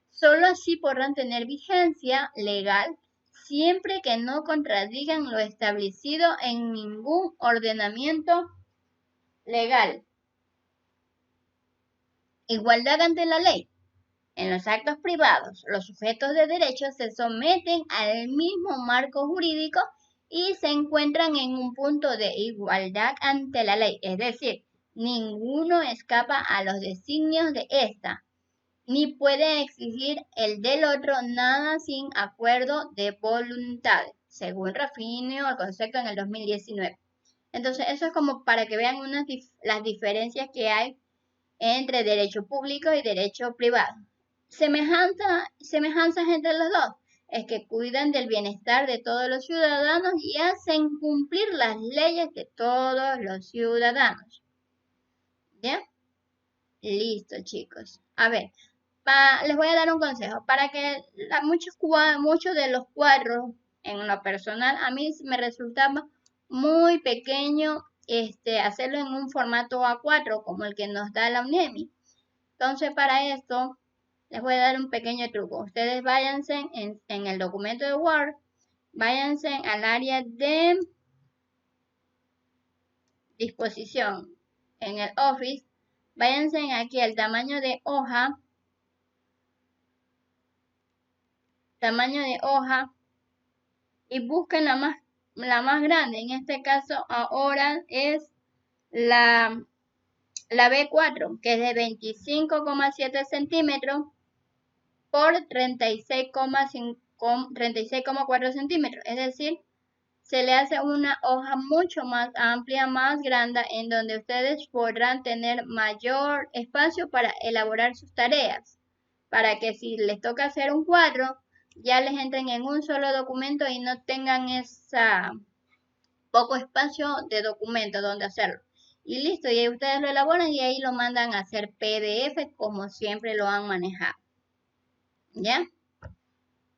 Solo así podrán tener vigencia legal siempre que no contradigan lo establecido en ningún ordenamiento legal. Igualdad ante la ley. En los actos privados, los sujetos de derecho se someten al mismo marco jurídico y se encuentran en un punto de igualdad ante la ley, es decir, ninguno escapa a los designios de esta, ni puede exigir el del otro nada sin acuerdo de voluntad, según Rafinio el concepto en el 2019. Entonces, eso es como para que vean las diferencias que hay entre derecho público y derecho privado. Semejanzas entre los dos es que cuidan del bienestar de todos los ciudadanos y hacen cumplir las leyes de todos los ciudadanos. ¿Bien? Listo, chicos. A ver, les voy a dar un consejo. Para que muchos de los cuadros, en lo personal, a mí me resultaba muy pequeño hacerlo en un formato A4 como el que nos da la UNEMI. Entonces, para esto les voy a dar un pequeño truco. Ustedes váyanse en el documento de Word, váyanse al área de disposición en el Office, váyanse aquí al tamaño de hoja, y busquen la más grande. En este caso ahora es la B4, que es de 25,7 centímetros por 36,4 centímetros. Es decir, se le hace una hoja mucho más amplia, más grande, en donde ustedes podrán tener mayor espacio para elaborar sus tareas. Para que si les toca hacer un cuadro, ya les entren en un solo documento y no tengan poco espacio de documento donde hacerlo. Y listo, y ahí ustedes lo elaboran y ahí lo mandan a hacer PDF como siempre lo han manejado. ¿Ya?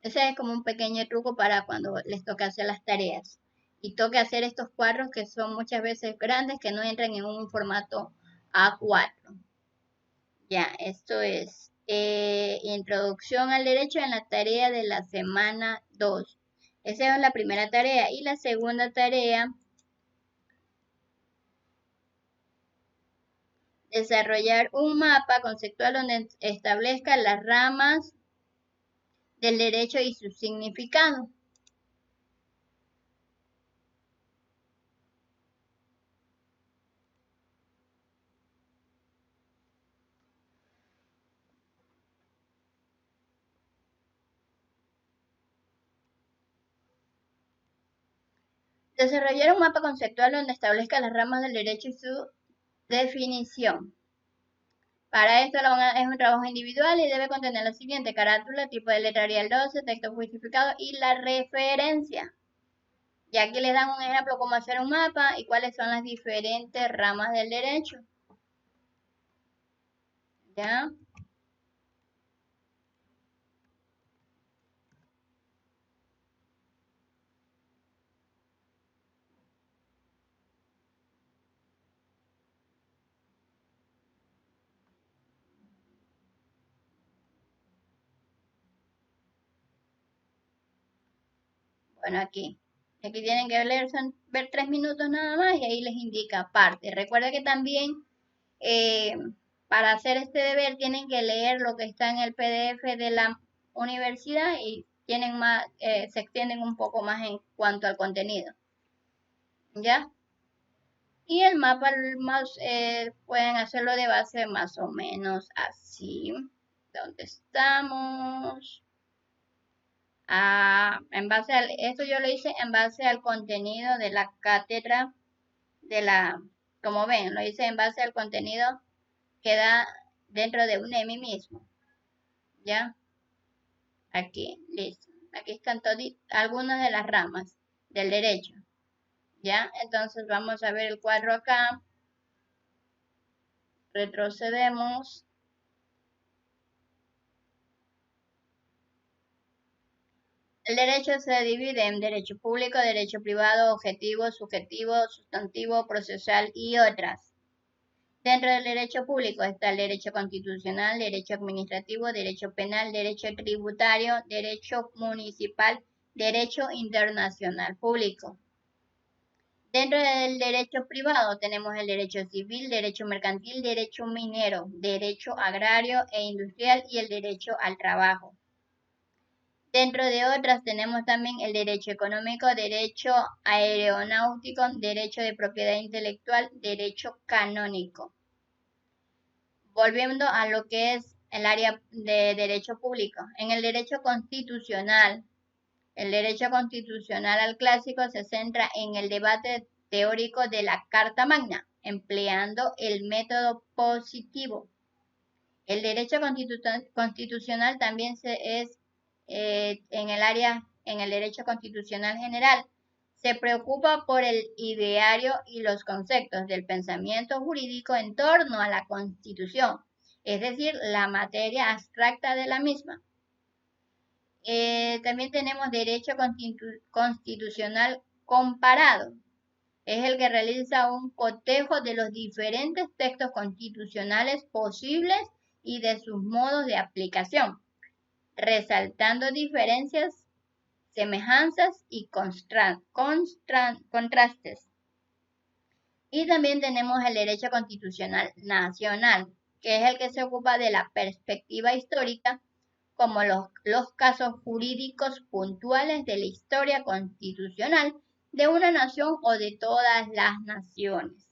Ese es como un pequeño truco para cuando les toca hacer las tareas. Y toca hacer estos cuadros que son muchas veces grandes, que no entran en un formato A4. Ya, esto es introducción al derecho en la tarea de la semana 2. Esa es la primera tarea. Y la segunda tarea, desarrollar un mapa conceptual donde establezca las ramas del derecho y su significado. Desarrollar un mapa conceptual donde establezca las ramas del derecho y su definición. Para esto es un trabajo individual y debe contener lo siguiente: carátula, tipo de letra Arial 12, texto justificado y la referencia. Y aquí les dan un ejemplo cómo hacer un mapa y cuáles son las diferentes ramas del derecho. ¿Ya? Bueno, aquí tienen que ver 3 minutos nada más y ahí les indica aparte. Recuerda que también para hacer este deber tienen que leer lo que está en el PDF de la universidad y tienen más, se extienden un poco más en cuanto al contenido. ¿Ya? Y el mapa pueden hacerlo de base más o menos así. ¿Dónde estamos? Esto yo lo hice en base al contenido de la cátedra como ven, lo hice en base al contenido que da dentro de UNEMI mismo. ¿Ya? Aquí, listo. Aquí están algunas de las ramas del derecho. ¿Ya? Entonces vamos a ver el cuadro acá. Retrocedemos. El derecho se divide en derecho público, derecho privado, objetivo, subjetivo, sustantivo, procesal y otras. Dentro del derecho público está el derecho constitucional, derecho administrativo, derecho penal, derecho tributario, derecho municipal, derecho internacional público. Dentro del derecho privado tenemos el derecho civil, derecho mercantil, derecho minero, derecho agrario e industrial y el derecho al trabajo. Dentro de otras tenemos también el derecho económico, derecho aeronáutico, derecho de propiedad intelectual, derecho canónico. Volviendo a lo que es el área de derecho público. En el derecho constitucional al clásico se centra en el debate teórico de la Carta Magna, empleando el método positivo. El derecho constitucional también en el derecho constitucional general, se preocupa por el ideario y los conceptos del pensamiento jurídico en torno a la Constitución, es decir, la materia abstracta de la misma. También tenemos derecho constitucional comparado. Es el que realiza un cotejo de los diferentes textos constitucionales posibles y de sus modos de aplicación, resaltando diferencias, semejanzas y contrastes. Y también tenemos el derecho constitucional nacional, que es el que se ocupa de la perspectiva histórica, como los casos jurídicos puntuales de la historia constitucional de una nación o de todas las naciones.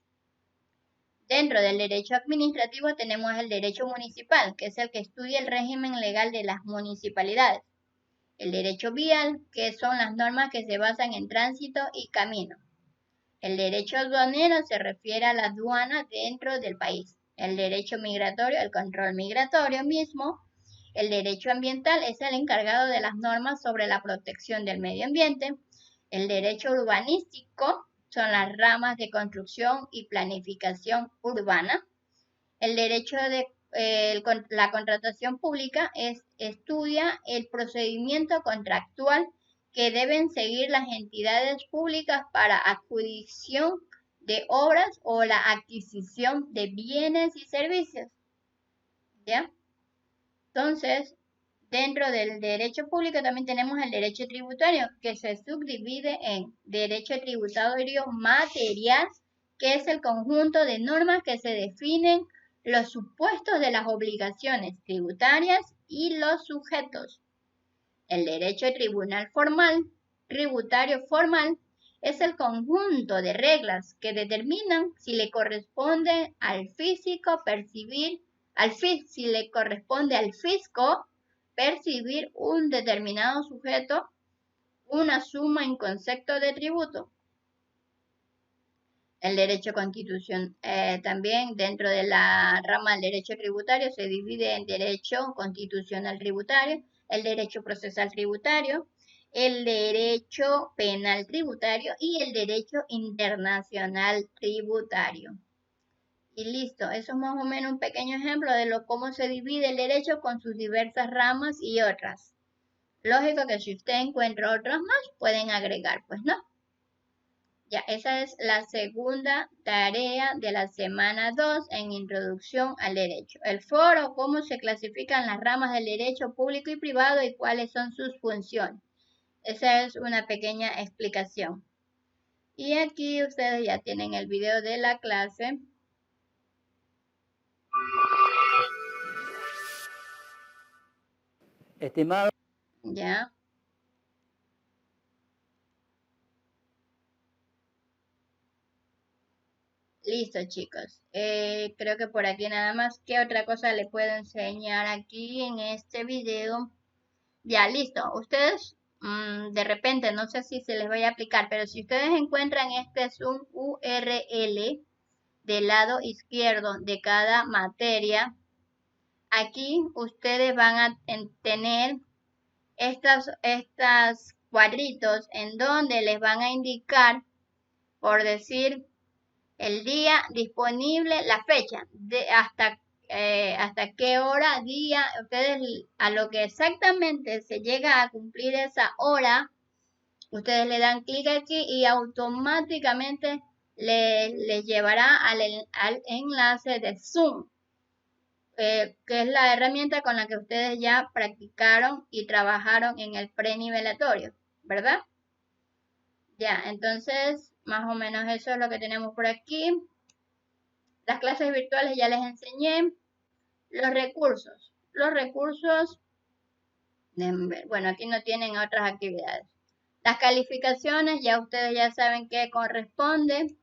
Dentro del derecho administrativo tenemos el derecho municipal, que es el que estudia el régimen legal de las municipalidades. El derecho vial, que son las normas que se basan en tránsito y camino. El derecho aduanero se refiere a la aduana dentro del país. El derecho migratorio, el control migratorio mismo. El derecho ambiental es el encargado de las normas sobre la protección del medio ambiente. El derecho urbanístico son las ramas de construcción y planificación urbana. El derecho de la contratación pública estudia el procedimiento contractual que deben seguir las entidades públicas para adjudicación de obras o la adquisición de bienes y servicios. ¿Ya? Entonces, dentro del derecho público también tenemos el derecho tributario, que se subdivide en derecho tributario material, que es el conjunto de normas que se definen los supuestos de las obligaciones tributarias y los sujetos. El derecho tributario formal, es el conjunto de reglas que determinan si le corresponde al fisco percibir un determinado sujeto una suma en concepto de tributo. El derecho constitucional, también dentro de la rama del derecho tributario se divide en derecho constitucional tributario, el derecho procesal tributario, el derecho penal tributario y el derecho internacional tributario. Y listo, eso es más o menos un pequeño ejemplo de cómo se divide el derecho con sus diversas ramas y otras. Lógico que si usted encuentra otras más, pueden agregar, pues no. Ya, esa es la segunda tarea de la semana 2 en Introducción al Derecho. El foro, cómo se clasifican las ramas del derecho público y privado y cuáles son sus funciones. Esa es una pequeña explicación. Y aquí ustedes ya tienen el video de la clase. Estimado. Ya. Listo, chicos. Creo que por aquí nada más. ¿Qué otra cosa le puedo enseñar aquí en este video? Ya, listo. Ustedes, de repente, no sé si se les vaya a aplicar, pero si ustedes encuentran este es un URL del lado izquierdo de cada materia, aquí ustedes van a tener estos cuadritos en donde les van a indicar, por decir, el día disponible, la fecha, hasta qué hora, día, ustedes a lo que exactamente se llega a cumplir esa hora, ustedes le dan clic aquí y automáticamente les llevará al enlace de Zoom, que es la herramienta con la que ustedes ya practicaron y trabajaron en el prenivelatorio, ¿verdad? Ya, entonces, más o menos eso es lo que tenemos por aquí. Las clases virtuales ya les enseñé. Los recursos. Bueno, aquí no tienen otras actividades. Las calificaciones, ya ustedes ya saben qué corresponde.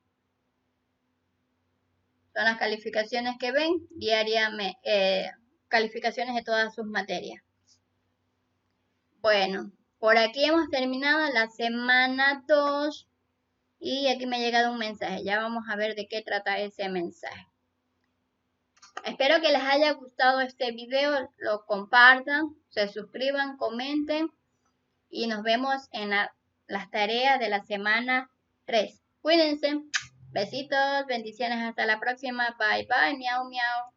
Son las calificaciones que ven diariamente, calificaciones de todas sus materias. Bueno, por aquí hemos terminado la semana 2 y aquí me ha llegado un mensaje. Ya vamos a ver de qué trata ese mensaje. Espero que les haya gustado este video, lo compartan, se suscriban, comenten y nos vemos en las tareas de la semana 3. Cuídense, besitos, bendiciones, hasta la próxima, bye bye, miau miau.